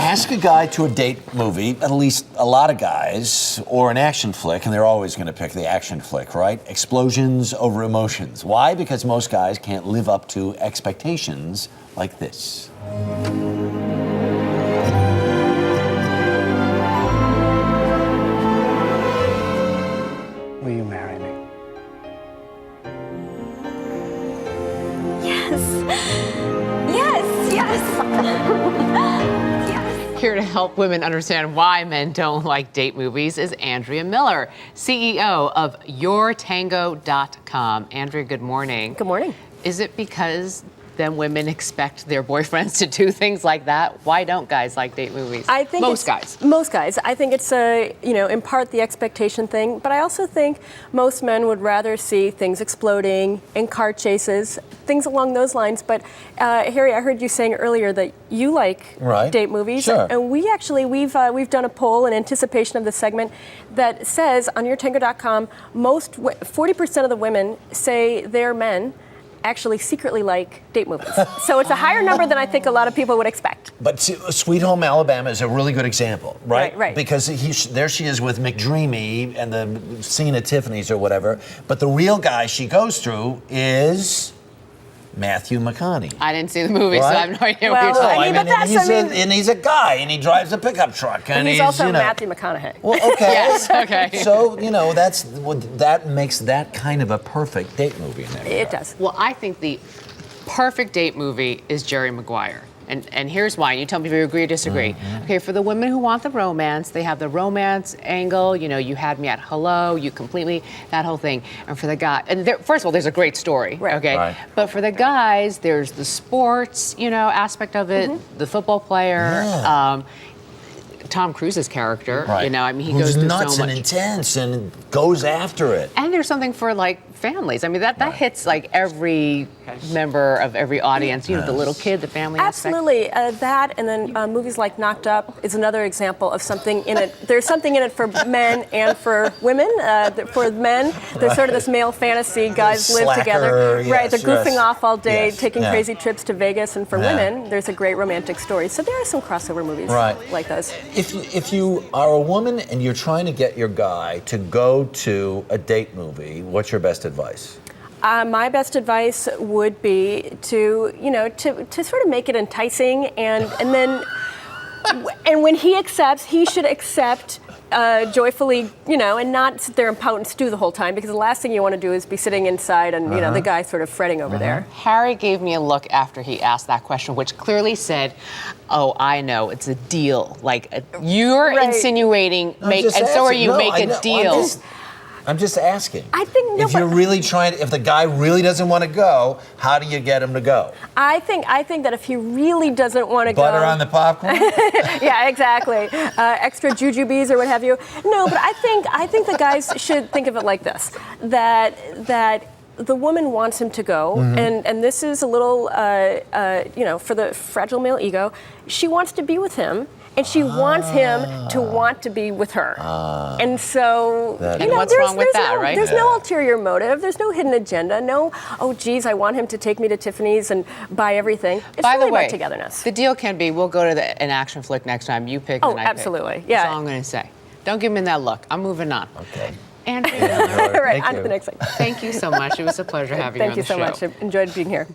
Ask a guy to a date movie, at least a lot of guys, or an action flick, and they're always going to pick the action flick, right? Explosions over emotions. Why? Because most guys can't live up to expectations like this. Will you marry me? Yes. Here to help women understand why men don't like date movies is Andrea Miller, CEO of YourTango.com. Andrea, good morning. Good morning. Is it because then women expect their boyfriends to do things like that? Why don't guys like date movies? I think most guys. Most guys. I think it's in part the expectation thing, but I also think most men would rather see things exploding and car chases, things along those lines. But Harry, I heard you saying earlier that you like date movies, sure. And we've done a poll in anticipation of this segment that says on YourTango.com, 40% of the women say their men actually secretly like date movies. So it's a higher number than I think a lot of people would expect. But Sweet Home Alabama is a really good example, right? Right. Because there she is with McDreamy and the scene at Tiffany's or whatever. But the real guy she goes through is Matthew McConaughey. I didn't see the movie, so I have no idea what Well, you're talking I mean, about. And he's a guy, and he drives a pickup truck, and he's also you know, Matthew McConaughey. Well, okay. Yes, okay. So that makes that kind of a perfect date movie in that regard. It does. Well, I think the perfect date movie is Jerry Maguire. And here's why. You tell me if you agree or disagree. Mm-hmm. Okay, for the women who want the romance, they have the romance angle. You know, you had me at hello, you completely, that whole thing. And for the guy, first of all, there's a great story. Right. Okay. Right. But for the guys, there's the sports, aspect of it, the football player. Yeah. Tom Cruise's character, Right. I mean, he Who's goes through nuts so much. and intense and goes after it. And there's something for families. I mean, that hits every member of every audience. The little kid, the family aspect. Absolutely. That and then movies like Knocked Up is another example of something in it. There's something in it for men and for women. For men, there's sort of this male fantasy, guys live together. Yes, Right, they're goofing off all day, yes, taking crazy trips to Vegas. And for women, there's a great romantic story. So there are some crossover movies like those. If you are a woman and you're trying to get your guy to go to a date movie, what's your best advice? My best advice would be to sort of make it enticing, and then and when he accepts, he should accept joyfully, and not sit there and pout and stew the whole time, because the last thing you want to do is be sitting inside and the guy sort of fretting over there. Harry gave me a look after he asked that question, which clearly said, "Oh, I know, it's a deal. You're insinuating, so are you, make a deal." I'm just asking. I think if you're really trying, if the guy really doesn't want to go, how do you get him to go? I think that if he really doesn't want to go, butter on the popcorn. Yeah, exactly. Extra jujubes or what have you. No, but I think the guys should think of it like this: that the woman wants him to go, and this is a little, for the fragile male ego. She wants to be with him. And she wants him to want to be with her. And so, what's wrong with that, right? There's no ulterior motive. There's no hidden agenda. No, oh, geez, I want him to take me to Tiffany's and buy everything. It's By really the way, about togetherness. The deal can be, we'll go to an action flick next time. You pick, and I pick. Absolutely. Yeah. That's all I'm going to say. Don't give me that look. I'm moving on. Okay. Andrea Miller, Right, on to the next thing. thank you so much. It was a pleasure having you on the show. Thank you so much. I enjoyed being here.